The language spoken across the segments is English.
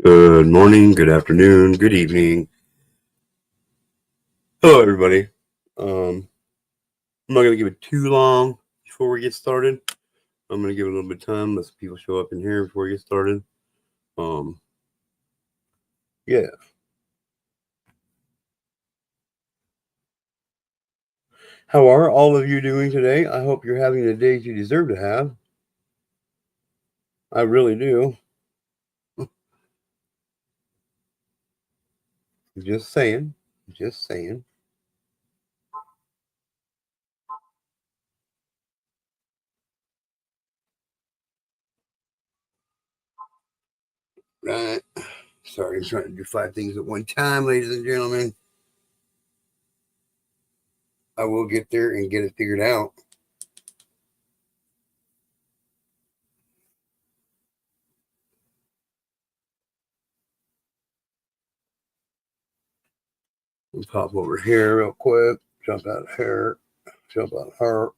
Good morning, good afternoon, good evening. Hello, everybody. I'm not going to give it too long before we get started. I'm going to give it a little bit of time, let some people show up in here before we get started. Yeah. How are all of you doing today? I hope you're having the days you deserve to have. I really do. Just saying. Just saying. Right. Sorry, I'm trying to do 5 things at one time, ladies and gentlemen. I will get there and get it figured out. We'll pop over here real quick. Jump out of here. Jump out of her.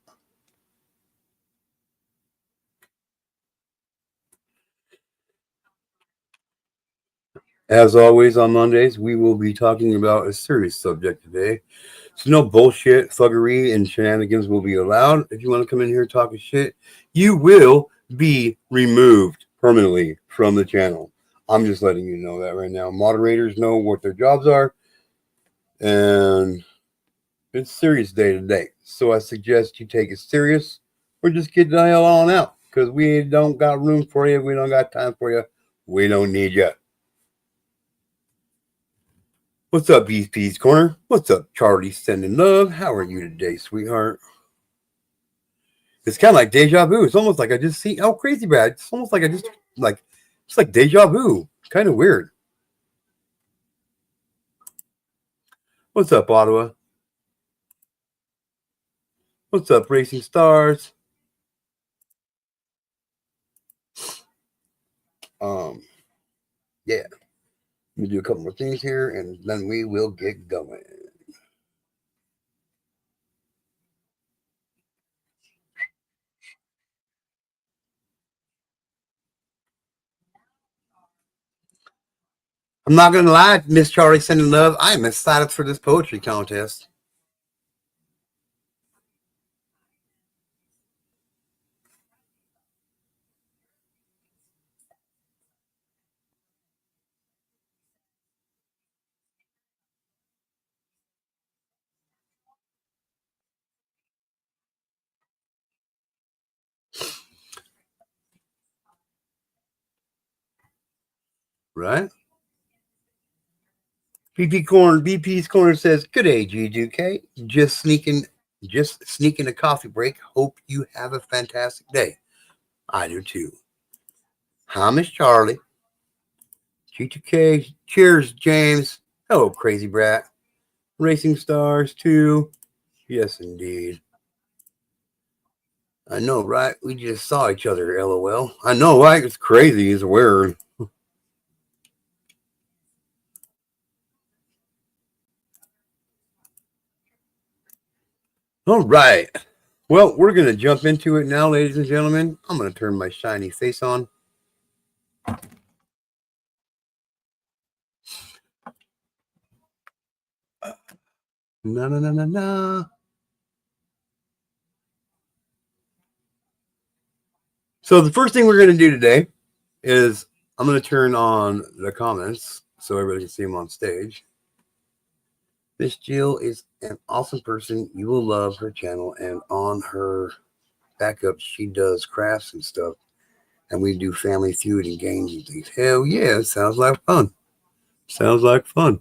As always on Mondays, we will be talking about a serious subject today. So no bullshit, thuggery, and shenanigans will be allowed. If you want to come in here talking shit, you will be removed permanently from the channel. I'm just letting you know that right now. Moderators know what their jobs are, and it's serious day to day. So I suggest you take it serious or just get the hell on out because we don't got room for you. We don't got time for you. We don't need you. What's up, BP's Corner? What's up, Charlie Sending Love? How are you today, sweetheart? It's kind of like deja vu. It's almost like I just see. Oh, crazy, Brad. It's almost like I just like it's like deja vu. Kind of weird. What's up, Ottawa? What's up, Racing Stars? Yeah. Let me do a couple more things here, and then we will get going. I'm not gonna lie, Miss Charlie Sending Love. I am excited for this poetry contest. Right? BP's Corner says, "Good day, G2K. Just sneaking a coffee break. Hope you have a fantastic day. I do too. Hi, Miss Charlie. G2K. Cheers, James. Hello, Crazy Brat. Racing Stars too. Yes, indeed. I know, right? We just saw each other. LOL. I know, right? It's crazy. It's weird. All right. Well, we're gonna jump into it now, ladies and gentlemen. I'm gonna turn my shiny face on. Na na na na na. So the first thing we're going to do today is I'm going to turn on the comments so everybody can see them on stage. Miss Jill is an awesome person. You will love her channel, and on her backup, she does crafts and stuff, and we do Family Feud and games and things. Hell yeah, it sounds like fun. Sounds like fun.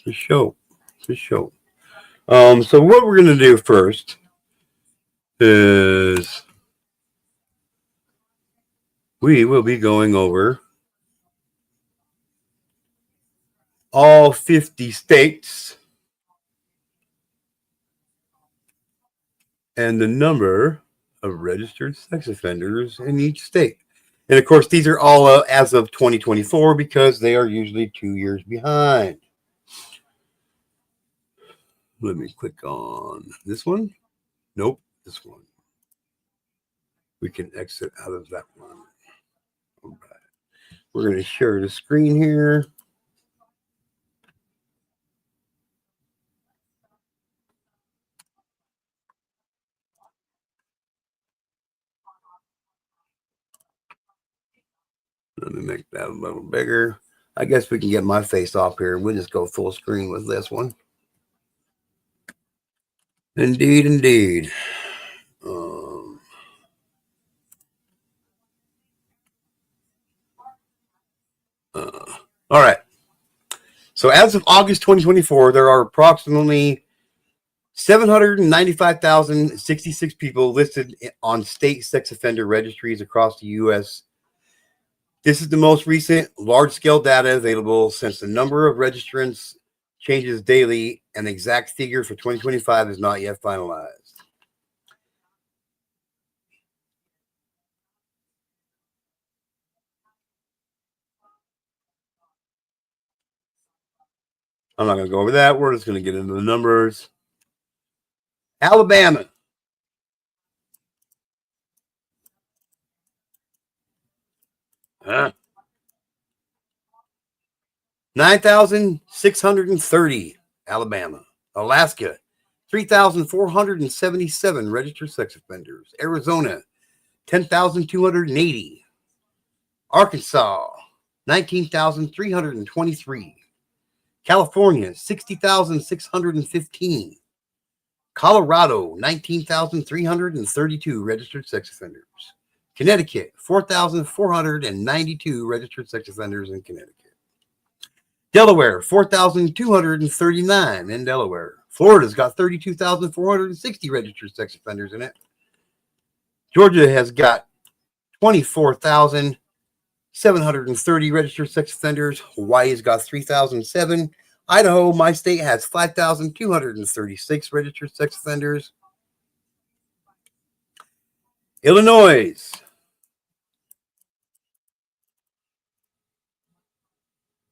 For sure. For sure. So what we're going to do first is we will be going over all 50 states and the number of registered sex offenders in each state. And of course, these are all as of 2024 because they are usually 2 years behind. Let me click on this one. Nope, this one. We can exit out of that one. All right. We're going to share the screen here. Let me make that a little bigger. I guess we can get my face off here. We'll just go full screen with this one. Indeed, indeed. All right. So as of August 2024, there are approximately 795,066 people listed on state sex offender registries across the U.S. This is the most recent large-scale data available since the number of registrants changes daily, and the exact figure for 2025 is not yet finalized. I'm not going to go over that. We're just going to get into the numbers. Alabama. Huh? 9,630, Alabama. Alaska, 3,477 registered sex offenders. Arizona, 10,280. Arkansas, 19,323. California, 60,615. Colorado, 19,332 registered sex offenders. Connecticut, 4,492 registered sex offenders in Connecticut. Delaware, 4,239 in Delaware. Florida's got 32,460 registered sex offenders in it. Georgia has got 24,730 registered sex offenders. Hawaii's got 3,007. Idaho, my state, has 5,236 registered sex offenders. Illinois,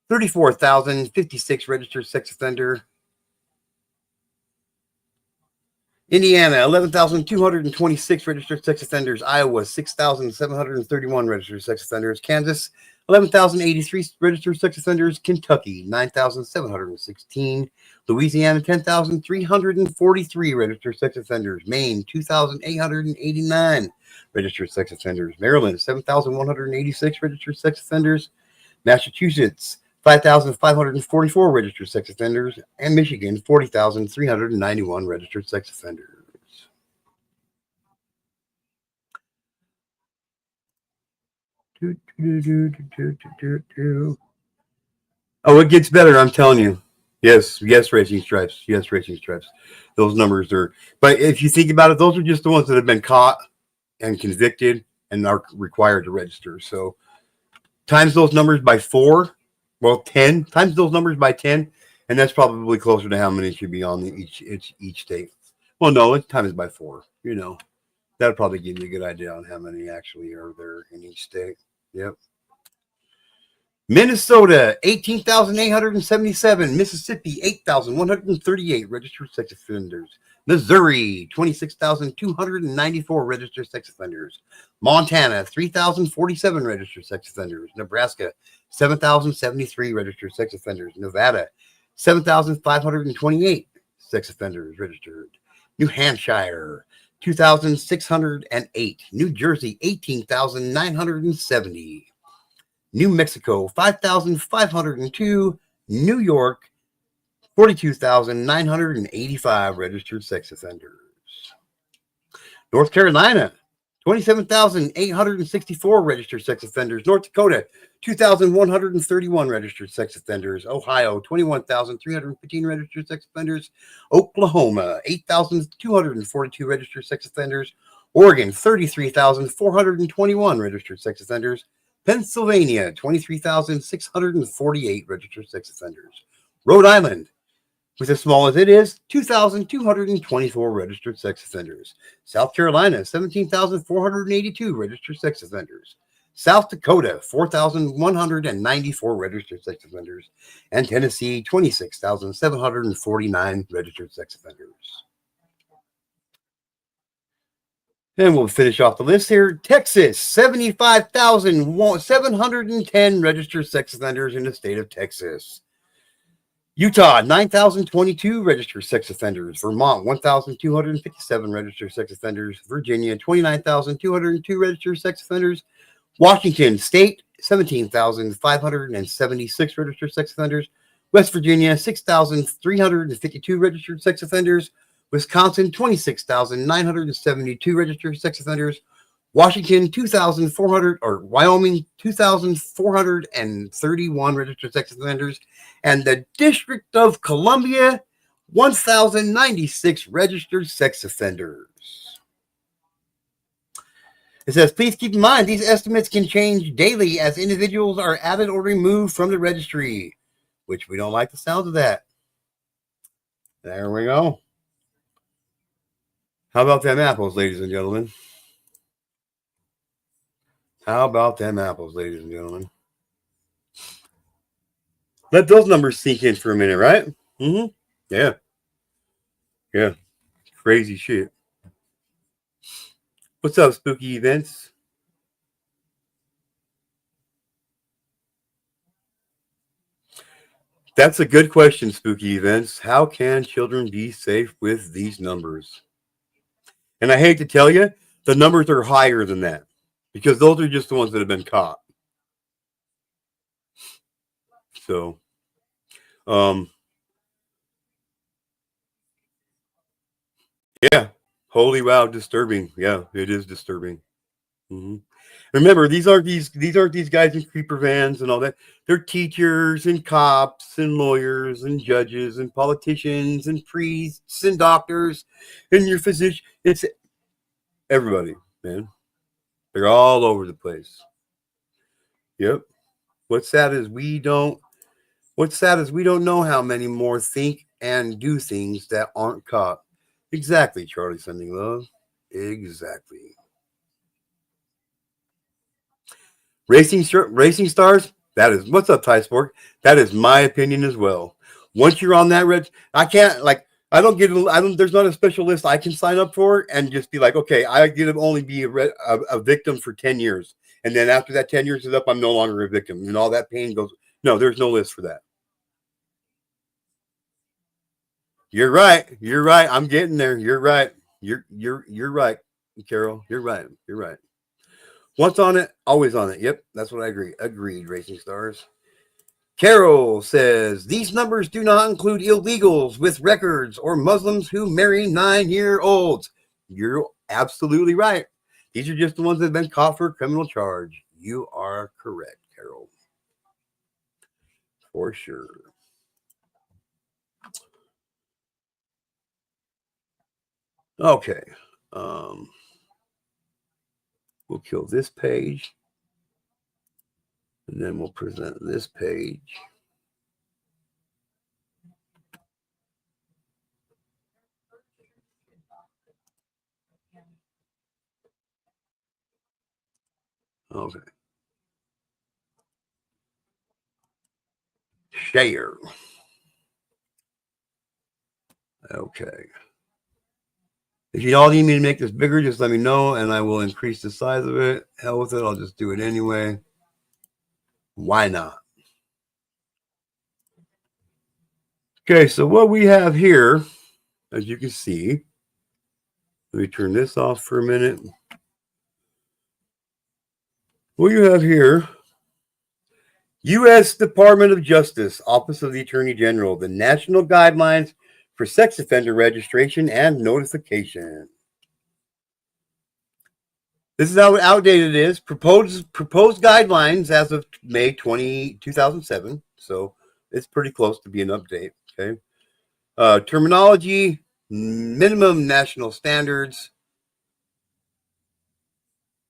34,056 registered sex offender. Indiana, 11,226 registered sex offenders. Iowa, 6,731 registered sex offenders. Kansas, 11,083 registered sex offenders. Kentucky, 9,716. Louisiana, 10,343 registered sex offenders. Maine, 2,889 registered sex offenders. Maryland, 7,186 registered sex offenders. Massachusetts, 5,544 registered sex offenders, and Michigan, 40,391 registered sex offenders. Oh, it gets better, I'm telling you. Yes, Racing Stripes. Yes, Racing Stripes. Those numbers are, but if you think about it, those are just the ones that have been caught and convicted and are required to register. So times those numbers by 4, well, 10, times those numbers by 10, and that's probably closer to how many should be on each state. Well, no, it's times by 4. That'll probably give you a good idea on how many actually are there in each state. Yep. Minnesota, 18,877. Mississippi, 8,138 registered sex offenders. Missouri, 26,294 registered sex offenders. Montana, 3,047 registered sex offenders. Nebraska, 7,073 registered sex offenders. Nevada, 7,528 sex offenders registered. New Hampshire, 2,608. New Jersey, 18,970. New Mexico, 5,502. New York, 42,985 registered sex offenders. North Carolina, 27,864 registered sex offenders. North Dakota, 2,131 registered sex offenders. Ohio, 21,315 registered sex offenders. Oklahoma, 8,242 registered sex offenders. Oregon, 33,421 registered sex offenders. Pennsylvania, 23,648 registered sex offenders. Rhode Island, with as small as it is, 2,224 registered sex offenders. South Carolina, 17,482 registered sex offenders. South Dakota, 4,194 registered sex offenders. And Tennessee, 26,749 registered sex offenders. And we'll finish off the list here. Texas, 75,710 registered sex offenders in the state of Texas. Utah, 9,022 registered sex offenders. Vermont, 1,257 registered sex offenders. Virginia, 29,202 registered sex offenders. Washington State, 17,576 registered sex offenders. West Virginia, 6,352 registered sex offenders. Wisconsin, 26,972 registered sex offenders. Washington, 2,400, or Wyoming, 2,431 registered sex offenders. And the District of Columbia, 1,096 registered sex offenders. It says, please keep in mind, these estimates can change daily as individuals are added or removed from the registry, which we don't like the sound of that. There we go. How about them apples, ladies and gentlemen? How about them apples, ladies and gentlemen? Let those numbers sink in for a minute, right? Mm-hmm. Yeah. Yeah. Crazy shit. What's up, Spooky Events? That's a good question, Spooky Events. How can children be safe with these numbers? And I hate to tell you, the numbers are higher than that because those are just the ones that have been caught. So, yeah, holy wow, disturbing. Yeah, it is disturbing. Mm-hmm. Remember, these aren't these guys in creeper vans and all that. They're teachers and cops and lawyers and judges and politicians and priests and doctors and your physician. It's everybody, man. They're all over the place. Yep. What's sad is we don't know how many more think and do things that aren't caught. Exactly, Charlie Sending Love. Exactly. Racing stars. That is what's up, Ty Sport. That is my opinion as well. Once you're on that red, I can't like. I don't get. I don't. There's not a special list I can sign up for and just be like, okay, I get to only be a victim for 10 years, and then after that 10 years is up, I'm no longer a victim, and all that pain goes. No, there's no list for that. You're right. You're right. I'm getting there. You're right. You're right, Carol. You're right. You're right. Once on it, always on it. Yep, that's what I agree. Agreed, Racing Stars. Carol says, these numbers do not include illegals with records or Muslims who marry 9-year-olds. You're absolutely right. These are just the ones that have been caught for a criminal charge. You are correct, Carol. For sure. Okay. We'll kill this page. And then we'll present this page. Okay. Share. Okay. If you all need me to make this bigger, just let me know and I will increase the size of it. Hell with it. I'll just do it anyway. Why not? Okay, so what we have here, as you can see, let me turn this off for a minute. What you have here, U.S. Department of Justice, Office of the Attorney General, the National Guidelines for Sex Offender Registration and Notification. This is how outdated it is. Proposed guidelines as of May 2007. So it's pretty close to being an update. Okay. Terminology, minimum national standards,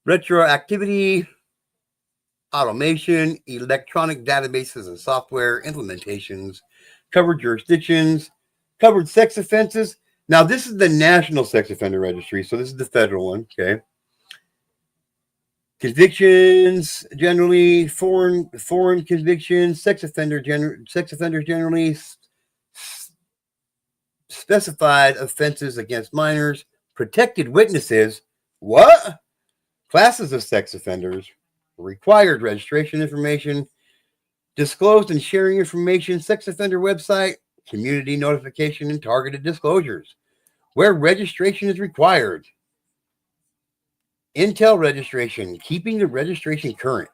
retroactivity, automation, electronic databases and software, implementations, covered jurisdictions, covered sex offenses. Now, this is the National Sex Offender Registry, so this is the federal one, okay? Convictions, generally, foreign convictions, sex offenders generally, specified offenses against minors, protected witnesses. What? Classes of sex offenders, required registration information, disclosed and sharing information, sex offender website, community notification, and targeted disclosures. Where registration is required. Intel registration, keeping the registration current.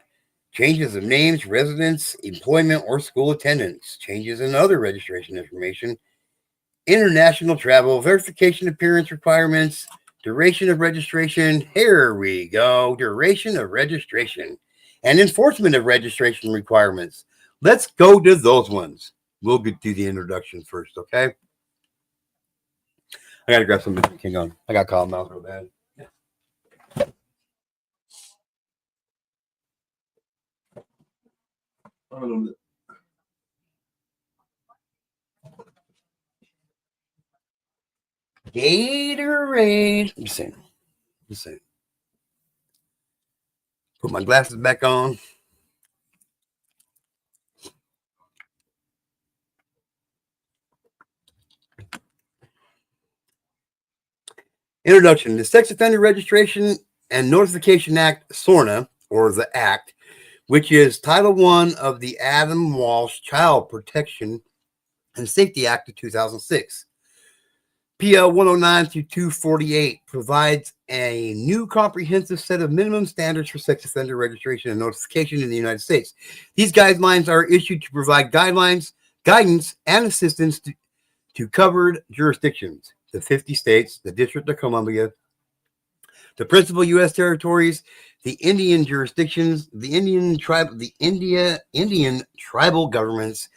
Changes of names, residence, employment, or school attendance. Changes in other registration information. International travel, verification appearance requirements, duration of registration. Here we go. Duration of registration and enforcement of registration requirements. Let's go to those ones. We'll get to the introduction first, okay? I gotta grab some Mr. King on. I got cotton mouth real bad. Gatorade. I'm just saying. Just saying. Put my glasses back on. Introduction. The Sex Offender Registration and Notification Act, SORNA, or the Act, which is Title I of the Adam Walsh Child Protection and Safety Act of 2006. PL 109 through 248 provides a new comprehensive set of minimum standards for sex offender registration and notification in the United States. These guidelines are issued to provide guidelines, guidance, and assistance to covered jurisdictions, the 50 states, the District of Columbia, the principal U.S. territories, the Indian jurisdictions, the Indian tribal governments,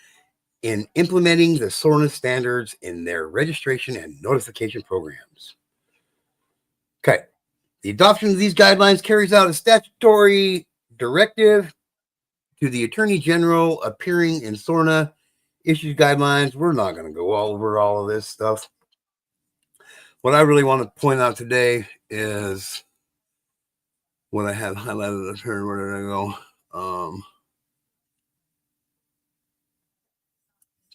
in implementing the SORNA standards in their registration and notification programs. Okay. The adoption of these guidelines carries out a statutory directive to the Attorney General appearing in SORNA issued guidelines. We're not going to go all over all of this stuff. What I really want to point out today is what I had highlighted up here. Where did I go?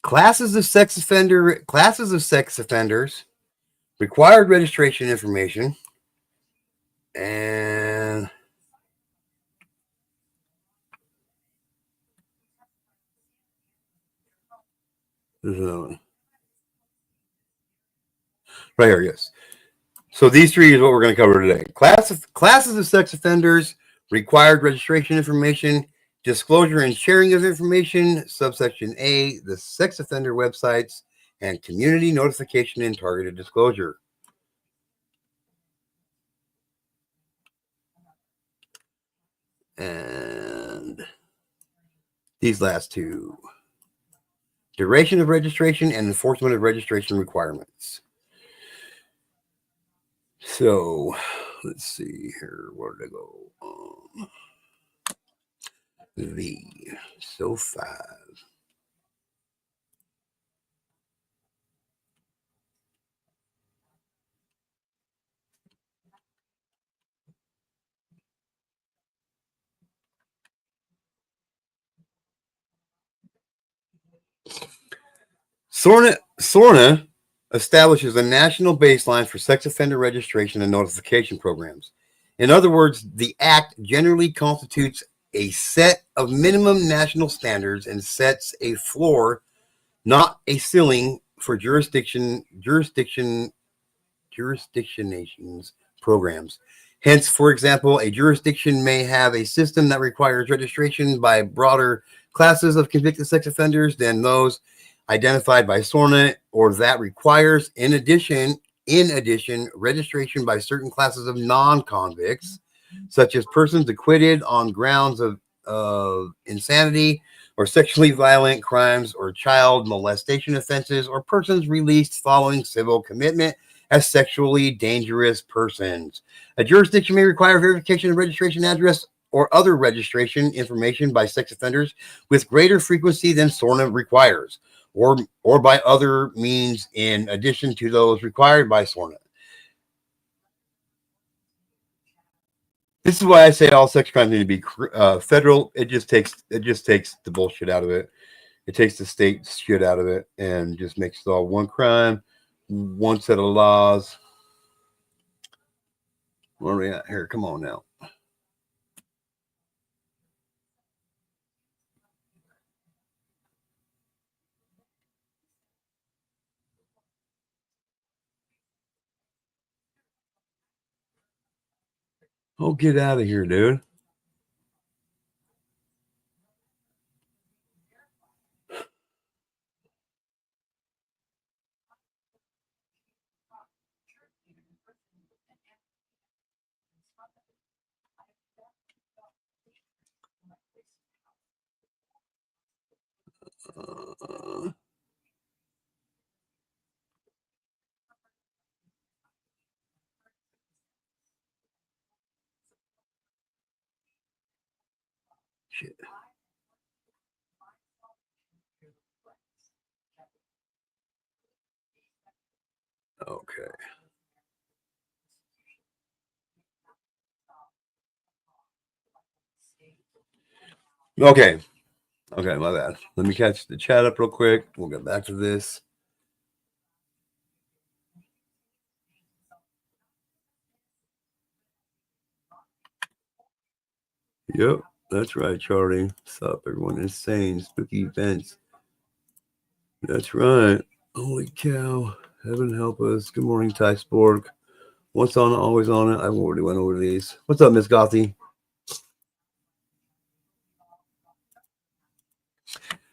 Classes of sex offenders, required registration information, and right here, yes. So these three is what we're going to cover today. Classes of sex offenders, required registration information, disclosure and sharing of information, subsection A, the sex offender websites, and community notification and targeted disclosure. And these last two, duration of registration and enforcement of registration requirements. So let's see here. Where did I go? So 5. SORNA establishes a national baseline for sex offender registration and notification programs. In other words, the Act generally constitutes a set of minimum national standards and sets a floor, not a ceiling, for jurisdictionations programs. Hence, for example, a jurisdiction may have a system that requires registration by broader classes of convicted sex offenders than those identified by SORNA, or that requires, in addition, registration by certain classes of non-convicts, such as persons acquitted on grounds of insanity or sexually violent crimes or child molestation offenses, or persons released following civil commitment as sexually dangerous persons. A jurisdiction may require verification of registration address or other registration information by sex offenders with greater frequency than SORNA requires, or by other means in addition to those required by SORNA. This is why I say all sex crimes need to be federal. It just takes the bullshit out of it. It takes the state shit out of it and just makes it all one crime, one set of laws. Where are we at here? Come on now. Oh, get out of here, dude. Shit. Okay. Okay. Okay, my bad. Let me catch the chat up real quick. We'll get back to this. Yep, that's right, Charlie. What's up, everyone? Insane, spooky events. That's right. Holy cow. Heaven help us. Good morning, Ty Spork. What's on it, always on it. I already went over these. What's up, Miss Gothy?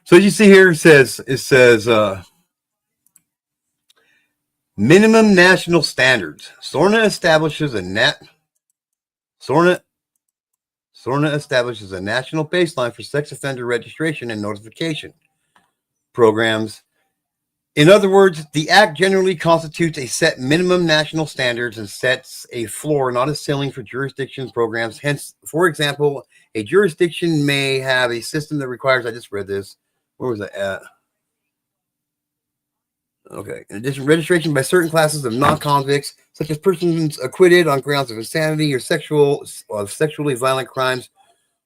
So you see here, it says minimum national standards. SORNA establishes a national baseline for sex offender registration and notification programs. In other words, the Act generally constitutes a set minimum national standards and sets a floor, not a ceiling, for jurisdictions programs. Hence, for example, a jurisdiction may have a system that requires, I just read this, where was I at? Okay. In addition, registration by certain classes of non-convicts, such as persons acquitted on grounds of insanity or sexually violent crimes,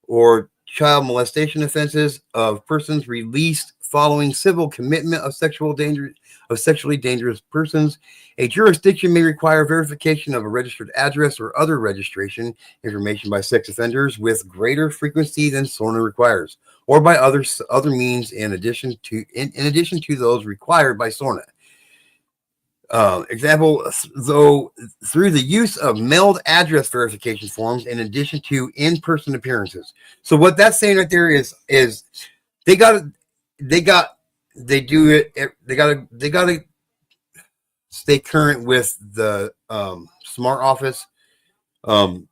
or child molestation offenses of persons released following civil commitment of sexually dangerous persons. A jurisdiction may require verification of a registered address or other registration information by sex offenders with greater frequency than SORNA requires, or by other means in addition to those required by SORNA. Example, though, through the use of mailed address verification forms in addition to in-person appearances. So what that's saying right there is they got they do it. They got to stay current with the smart office 4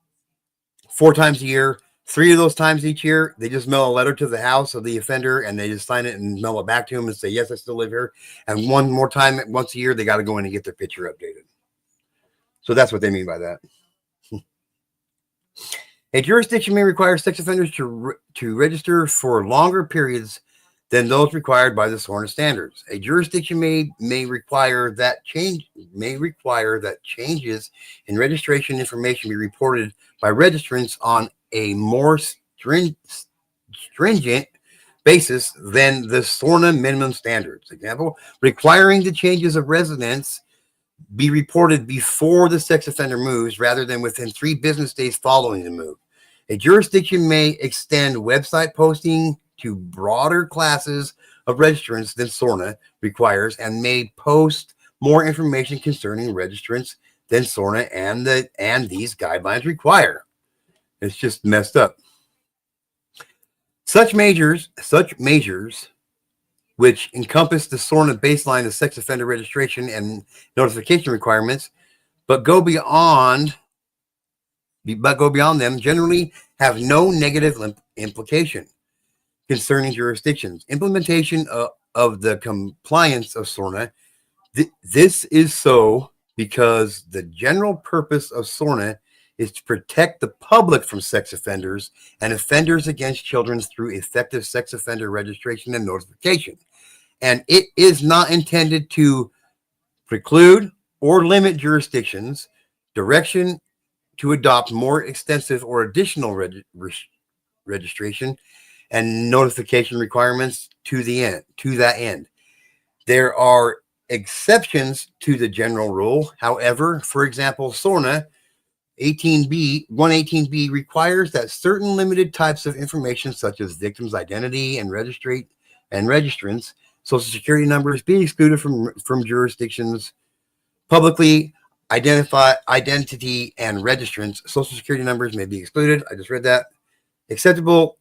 times a year. 3 of those times each year, they just mail a letter to the house of the offender and they just sign it and mail it back to him and say, yes, I still live here. And one more time, once a year, they got to go in and get their picture updated. So that's what they mean by that. A jurisdiction may require sex offenders to register for longer periods than those required by the SORNA standards. A jurisdiction may require that changes in registration information be reported by registrants on a more stringent basis than the SORNA minimum standards. Example, requiring the changes of residence be reported before the sex offender moves rather than within 3 business days following the move. A jurisdiction may extend website posting to broader classes of registrants than SORNA requires and may post more information concerning registrants than SORNA and these guidelines require. It's just messed up. Such measures, which encompass the SORNA baseline of sex offender registration and notification requirements, but go beyond them, generally have no negative implication concerning jurisdictions. Implementation of the compliance of SORNA. This is so because the general purpose of SORNA is to protect the public from sex offenders and offenders against children through effective sex offender registration and notification. And it is not intended to preclude or limit jurisdictions' direction to adopt more extensive or additional registration and notification requirements to that end. There are exceptions to the general rule. However, for example, SORNA 118B requires that certain limited types of information, such as victim's identity and registrants, social security numbers, be excluded from jurisdictions. Publicly identify identity and registrants, social security numbers may be excluded. I just read that. Accessible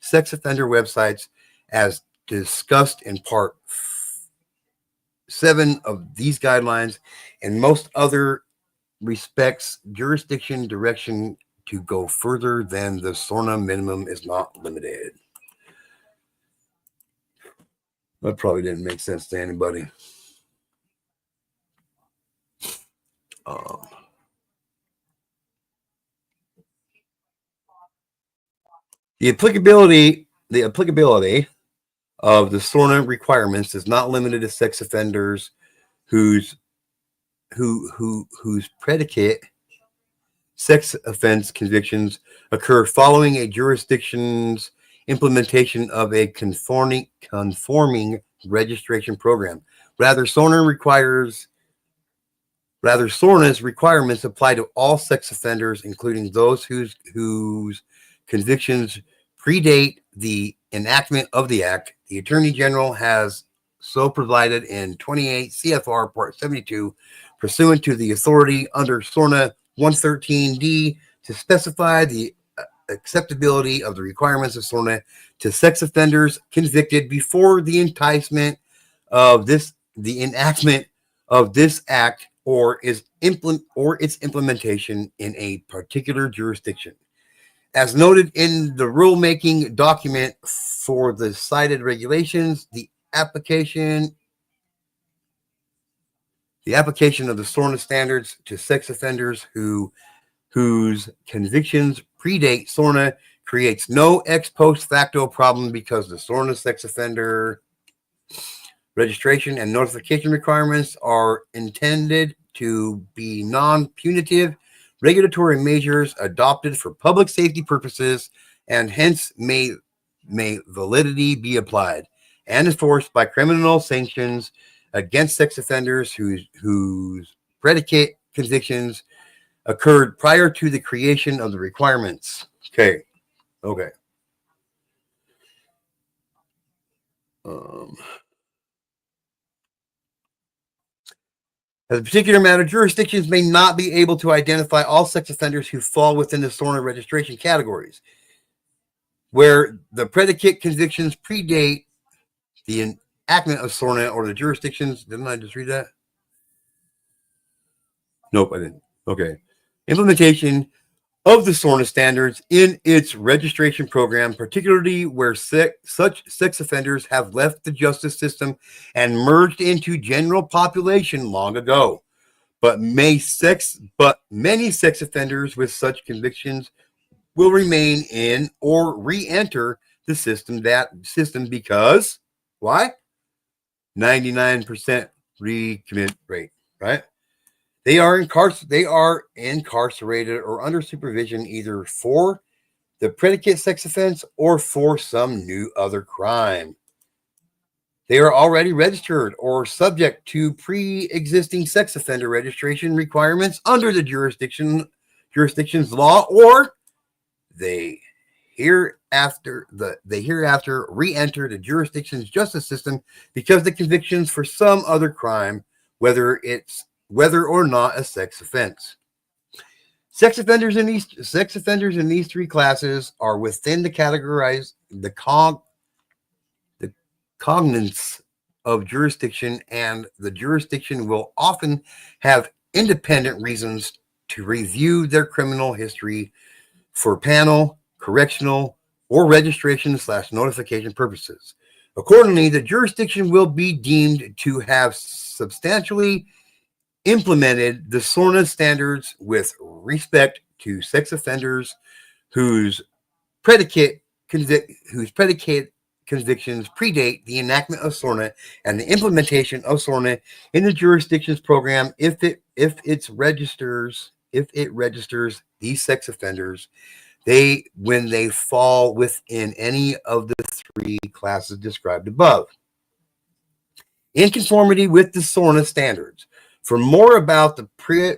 sex offender websites, as discussed in Part 7 of these guidelines, and most other respects jurisdiction direction to go further than the SORNA minimum is not limited. That probably didn't make sense to anybody. The applicability of the SORNA requirements is not limited to sex offenders whose predicate sex offense convictions occur following a jurisdiction's implementation of a conforming registration program. Rather, SORNA's requirements apply to all sex offenders, including those whose convictions predate the enactment of the Act. The Attorney General has so provided in 28 CFR Part 72, pursuant to the authority under SORNA 113D to specify the acceptability of the requirements of SORNA to sex offenders convicted before the enactment of this Act or its implementation in a particular jurisdiction. As noted in the rulemaking document for the cited regulations, the application of the SORNA standards to sex offenders whose convictions predate SORNA creates no ex post facto problem, because the SORNA sex offender registration and notification requirements are intended to be non-punitive regulatory measures adopted for public safety purposes, and hence may validity be applied and enforced by criminal sanctions against sex offenders whose predicate convictions occurred prior to the creation of the requirements. Okay. As a particular matter, jurisdictions may not be able to identify all sex offenders who fall within the SORNA registration categories, where the predicate convictions predate the enactment of SORNA or the jurisdictions. Didn't I just read that? Nope, I didn't. Okay. Implementation of the SORNA standards in its registration program, particularly where such sex offenders have left the justice system and merged into general population long ago. But many sex offenders with such convictions will remain in or re-enter the system because why? 99% recommit rate, right? They are incarcerated or under supervision either for the predicate sex offense or for some new other crime. They are already registered or subject to pre-existing sex offender registration requirements under the jurisdiction's law, or they hereafter re-enter the jurisdiction's justice system because the convictions for some other crime, whether or not a sex offense. Sex offenders in these three classes are within the cognizance of jurisdiction, and the jurisdiction will often have independent reasons to review their criminal history for panel, correctional, or registration/notification purposes. Accordingly, the jurisdiction will be deemed to have substantially implemented the SORNA standards with respect to sex offenders whose predicate convictions predate the enactment of SORNA and the implementation of SORNA in the jurisdiction's program if it registers these sex offenders when they fall within any of the three classes described above. In conformity with the SORNA standards, For more about the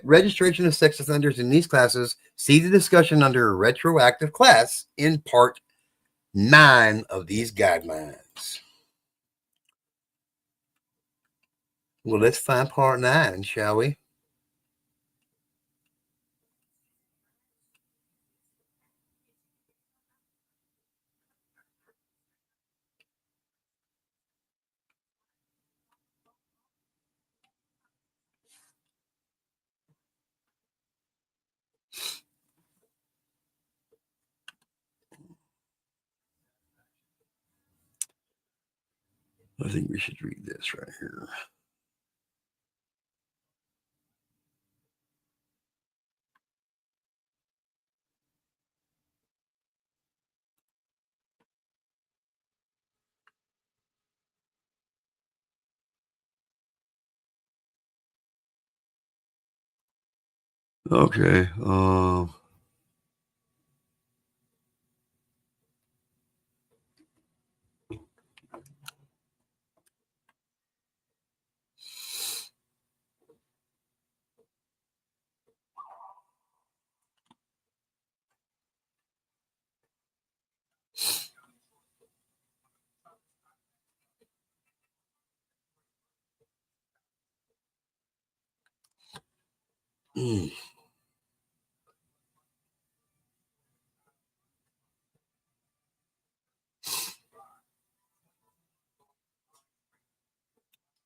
registration of sex offenders in these classes, see the discussion under retroactive class in part 9 of these guidelines. Well, let's find part 9, shall we? I think we should read this right here. Okay.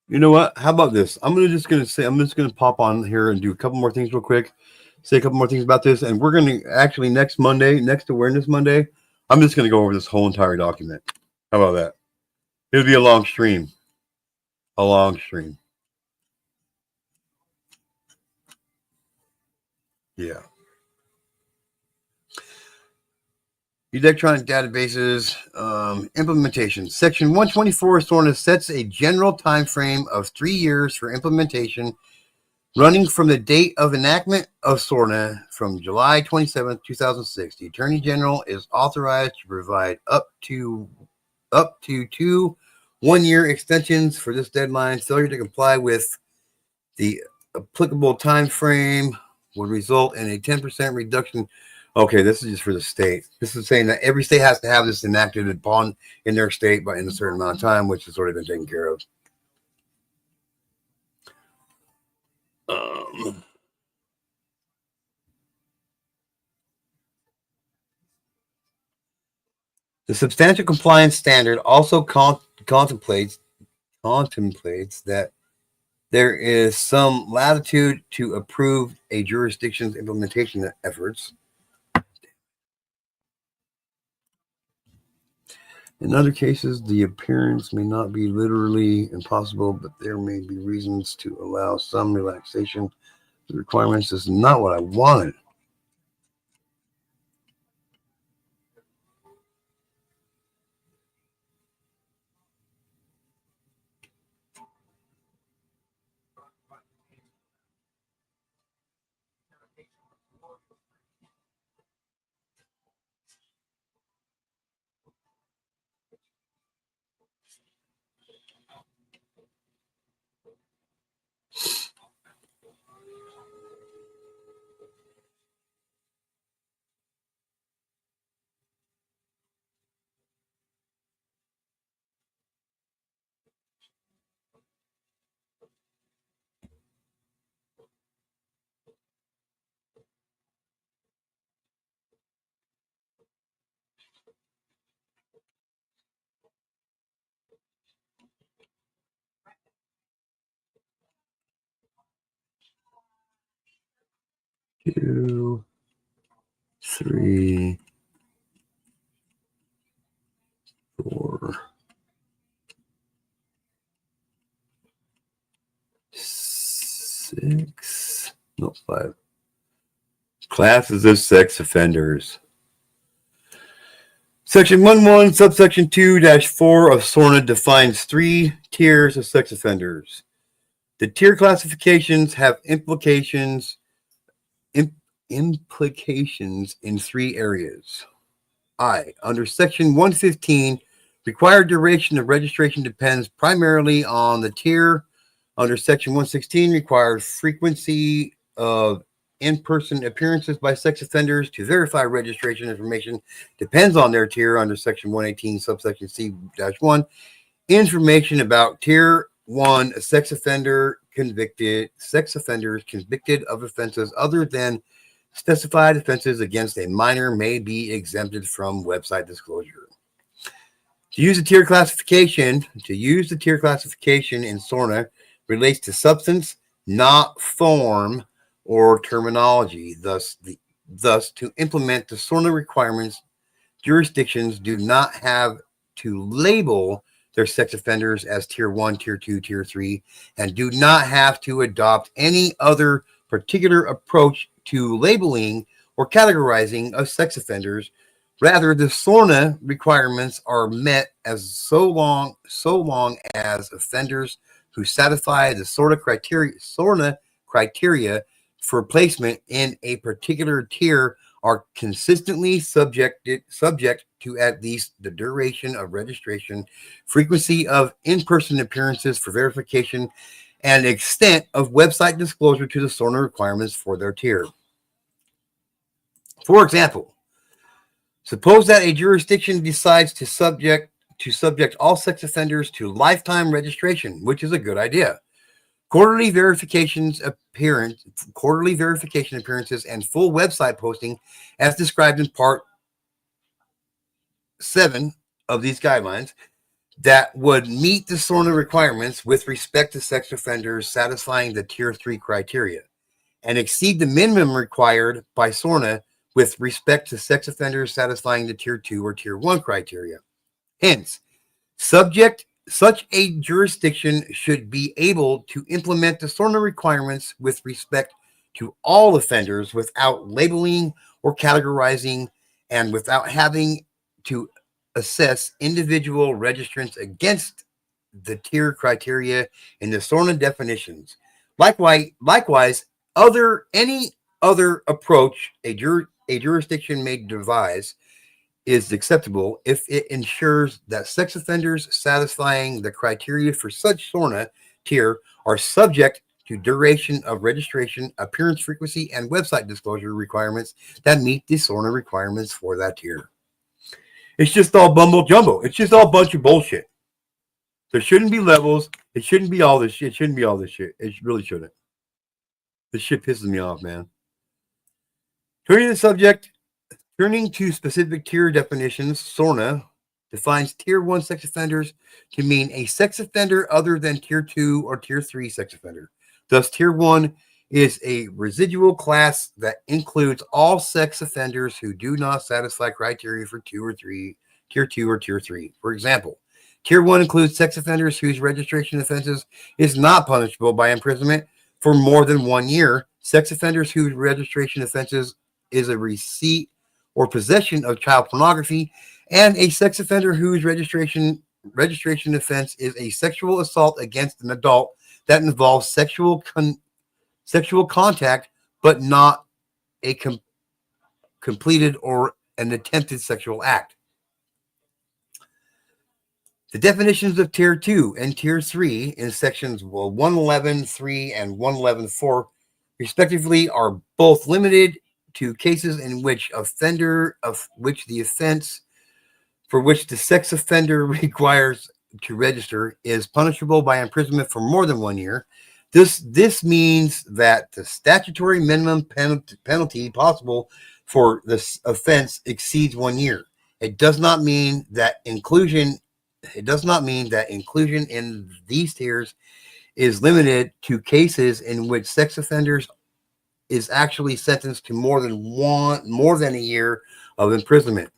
You know what? How about this? I'm just gonna pop on here and do a couple more things real quick. Say a couple more things about this, and we're gonna actually next Monday, next Awareness Monday, I'm just gonna go over this whole entire document. How about that? It'll be a long stream. A long stream. Yeah. Electronic databases implementation. Section 124 SORNA sets a general time frame of 3 years for implementation, running from the date of enactment of SORNA from July 27, 2006. The Attorney General is authorized to provide up to 2 1-year extensions for this deadline. Failure to comply with the applicable time frame would result in a 10% reduction. Okay, this is just for the state. This is saying that every state has to have this enacted upon in their state by in a certain amount of time, which has already been taken care of. The substantial compliance standard also contemplates that there is some latitude to approve a jurisdiction's implementation efforts. In other cases, the appearance may not be literally impossible, but there may be reasons to allow some relaxation. The requirements. This is not what I wanted. Two, three, 4, 6, no, 5. Classes of sex offenders. Section 11, subsection 2-4 of SORNA defines 3 tiers of sex offenders. The tier classifications have implications in 3 areas. Under section 115, required duration of registration depends primarily on the tier Under Section 116, requires frequency of in-person appearances by sex offenders to verify registration information depends on their tier. Under Section 118, subsection C-1, information about Tier 1 sex offenders convicted of offenses other than specified offenses against a minor may be exempted from website disclosure. To use the tier classification in SORNA relates to substance, not form or terminology. Thus, to implement the SORNA requirements, jurisdictions do not have to label their sex offenders as Tier 1, Tier 2, Tier 3, and do not have to adopt any other particular approach to labeling or categorizing of sex offenders. Rather, the SORNA requirements are met as so long as offenders who satisfy the SORNA criteria for placement in a particular tier are consistently subject to at least the duration of registration, frequency of in-person appearances for verification, and extent of website disclosure to the SORNA requirements for their tier. For example, suppose that a jurisdiction decides to subject all sex offenders to lifetime registration, which is a good idea. Quarterly verification appearances and full website posting as described in Part 7 of these guidelines that would meet the SORNA requirements with respect to sex offenders satisfying the Tier 3 criteria and exceed the minimum required by SORNA with respect to sex offenders satisfying the Tier 2 or Tier 1 criteria. Hence, such a jurisdiction should be able to implement the SORNA requirements with respect to all offenders without labeling or categorizing and without having to assess individual registrants against the tier criteria in the SORNA definitions. Likewise, any other approach a jurisdiction may devise is acceptable if it ensures that sex offenders satisfying the criteria for such SORNA tier are subject to duration of registration, appearance frequency, and website disclosure requirements that meet the SORNA requirements for that tier. It's just all bumble jumbo. It's just all a bunch of bullshit. There shouldn't be levels. It shouldn't be all this shit. It shouldn't be all this shit. It really shouldn't. This shit pisses me off, man. Turning to specific tier definitions, SORNA defines Tier 1 sex offenders to mean a sex offender other than Tier 2 or Tier 3 sex offender. Thus, Tier 1 is a residual class that includes all sex offenders who do not satisfy criteria for Tier 2 or Tier 3. For example, Tier 1 includes sex offenders whose registration offenses is not punishable by imprisonment for more than 1 year, sex offenders whose registration offenses is a receipt or possession of child pornography, and a sex offender whose registration offense is a sexual assault against an adult that involves sexual contact, but not a completed or an attempted sexual act. The definitions of Tier 2 and Tier 3 in sections 111.3 and 111.4, respectively, are both limited to cases in which the offense for which the sex offender requires to register is punishable by imprisonment for more than 1 year. This means that the statutory minimum penalty possible for this offense exceeds 1 year. It does not mean that inclusion in these tiers is limited to cases in which sex offenders is actually sentenced to more than a year of imprisonment.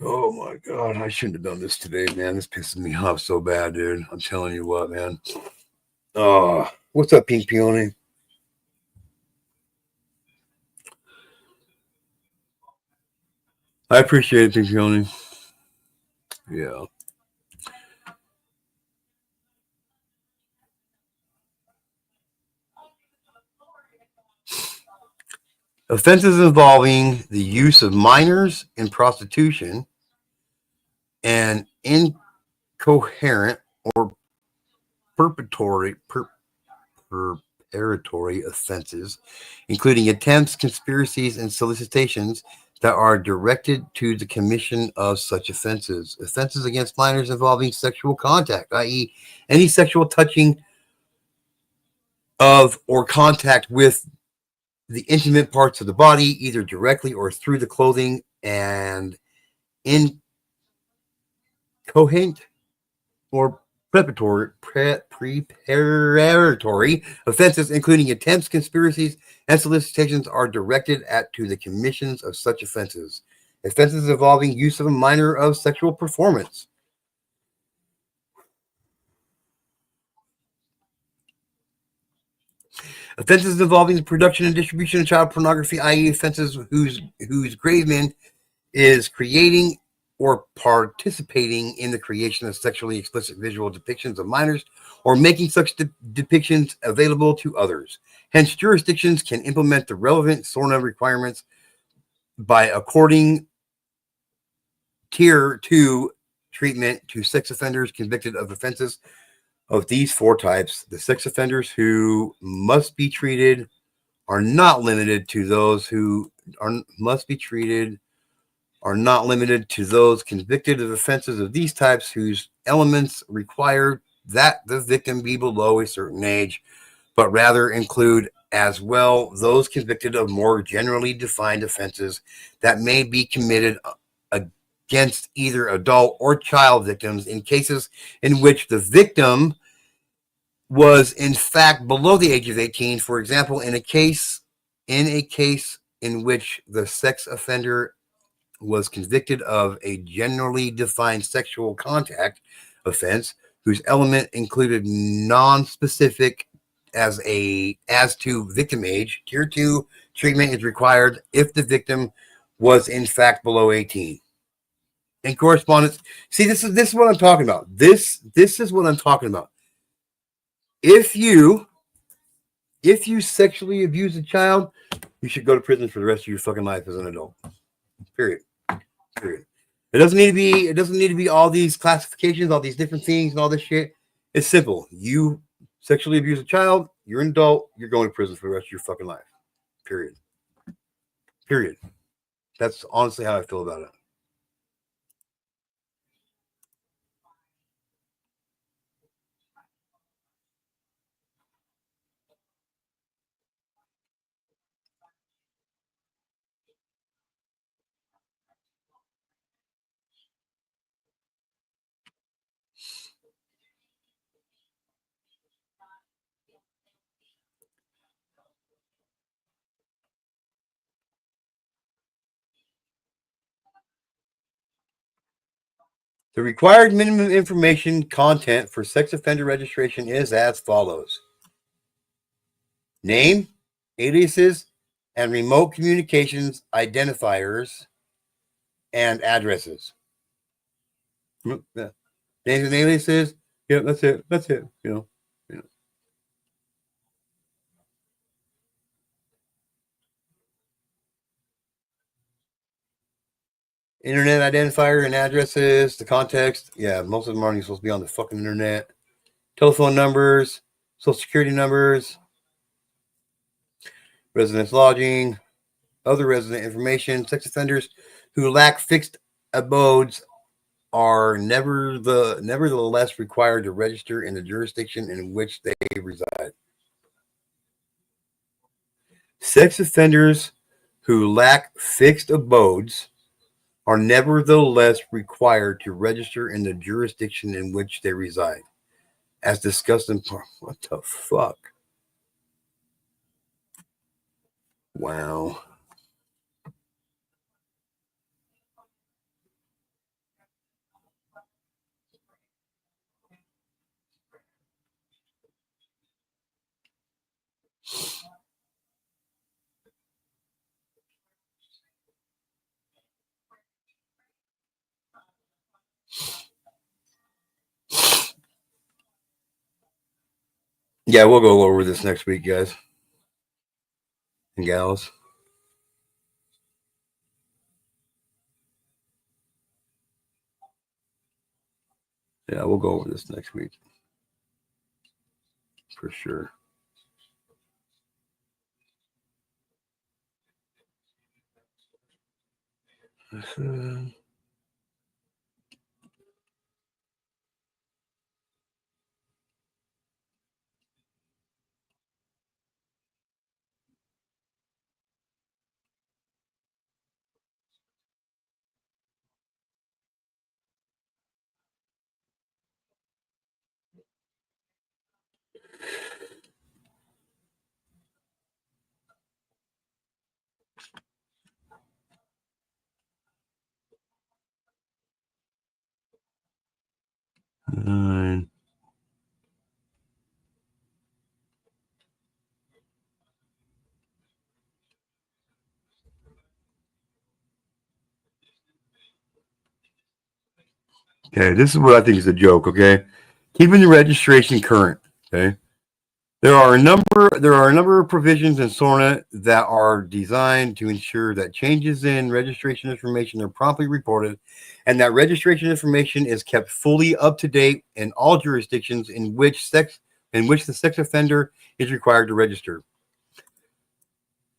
Oh my God, I shouldn't have done this today, man. This pisses me off so bad, dude. I'm telling you what, man. Oh, what's up, Pink Peony? I appreciate it, Pink Peony. Yeah. Offenses involving the use of minors in prostitution and incoherent or perpetratory preparatory offenses, including attempts, conspiracies, and solicitations that are directed to the commission of such offenses. Offenses against minors involving sexual contact, i.e., any sexual touching of or contact with the intimate parts of the body, either directly or through the clothing, and incoherent or preparatory offenses, including attempts, conspiracies, and solicitations, are directed at to the commissions of such offenses. Offenses involving use of a minor of sexual performance. Offenses involving the production and distribution of child pornography, i.e., offenses whose gravamen is creating or participating in the creation of sexually explicit visual depictions of minors or making such depictions available to others. Hence, jurisdictions can implement the relevant SORNA requirements by according tier 2 treatment to sex offenders convicted of offenses of these four types. The sex offenders who must be treated are not limited to those who must be treated are not limited to those convicted of offenses of these types whose elements require that the victim be below a certain age, but rather include as well those convicted of more generally defined offenses that may be committed against either adult or child victims in cases in which the victim was in fact below the age of 18. For example, in a case in which the sex offender was convicted of a generally defined sexual contact offense whose element included non-specific as to victim age. Tier 2 treatment is required if the victim was in fact below 18. In correspondence, see, this is what I'm talking about. This is what I'm talking about. If you sexually abuse a child, you should go to prison for the rest of your fucking life as an adult. Period. Period. It doesn't need to be. It doesn't need to be all these classifications, all these different things, and all this shit. It's simple. You sexually abuse a child, you're an adult. You're going to prison for the rest of your fucking life. Period. Period. That's honestly how I feel about it. The required minimum information content for sex offender registration is as follows: name, aliases, and remote communications identifiers and addresses. Yeah. Names and aliases. Yeah, that's it. That's it. Internet identifier and addresses, the context. Yeah, most of them aren't even supposed to be on the fucking internet. Telephone numbers, social security numbers, residence lodging, other resident information. Sex offenders who lack fixed abodes are nevertheless required to register in the jurisdiction in which they reside. Sex offenders who lack fixed abodes are nevertheless required to register in the jurisdiction in which they reside. As discussed in part. What the fuck? Wow. Yeah, we'll go over this next week, guys and gals. Yeah, we'll go over this next week. for sure. Okay, this is what I think is a joke. Okay, keeping the registration current. Okay, there are a number of provisions in SORNA that are designed to ensure that changes in registration information are promptly reported, and that registration information is kept fully up to date in all jurisdictions in which the sex offender is required to register.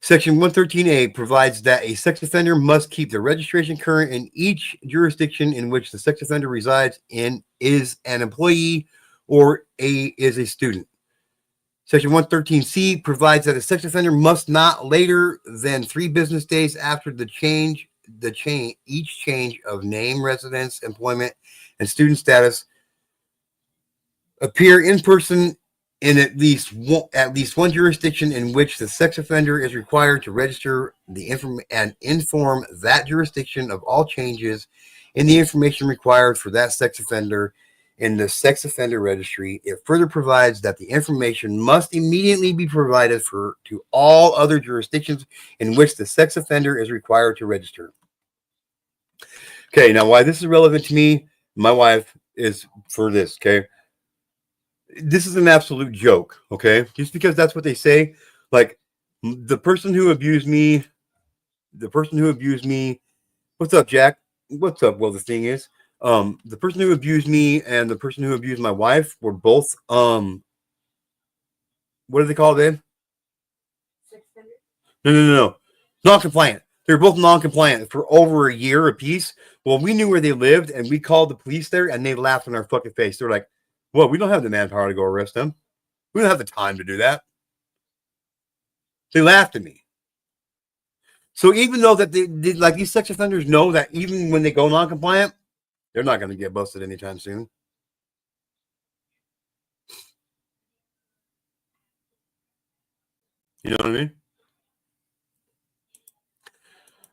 Section 113A provides that a sex offender must keep their registration current in each jurisdiction in which the sex offender resides and is an employee or is a student. Section 113C provides that a sex offender must not later than 3 business days after each change of name, residence, employment, and student status appear in person in at least one jurisdiction in which the sex offender is required to register and inform that jurisdiction of all changes in the information required for that sex offender in the sex offender registry. It further provides that the information must immediately be provided to all other jurisdictions in which the sex offender is required to register. Okay, now why this is relevant to me, my wife, is for this, okay? This is an absolute joke, okay? Just because that's what they say. Like, the person who abused me, what's up, Jack? What's up? Well, the thing is, the person who abused me and the person who abused my wife were both, what do they call them? No. Non-compliant. They were both non-compliant for over a year apiece. Well, we knew where they lived, and we called the police there, and they laughed in our fucking face. They're like, well, we don't have the manpower to go arrest them. We don't have the time to do that. They laughed at me. So even though that like these sex offenders know that even when they go non-compliant, they're not going to get busted anytime soon. You know what I mean?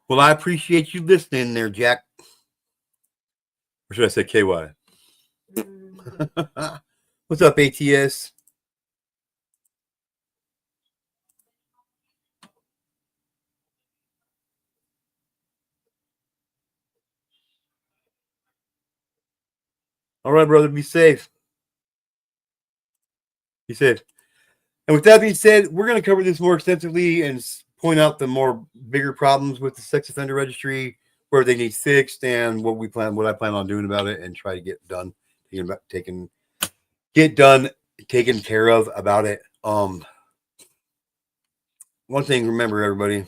Well, I appreciate you listening there, Jack. Or should I say KY? What's up, ATS? All right, brother, be safe. Be safe. And with that being said, we're going to cover this more extensively and point out the more bigger problems with the sex offender registry, where they need fixed, and what I plan on doing about it, and try to get done, taken care of about it. One thing, remember, everybody,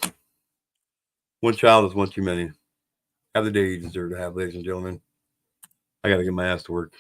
one child is one too many. Have the day you deserve to have, ladies and gentlemen. I got to get my ass to work.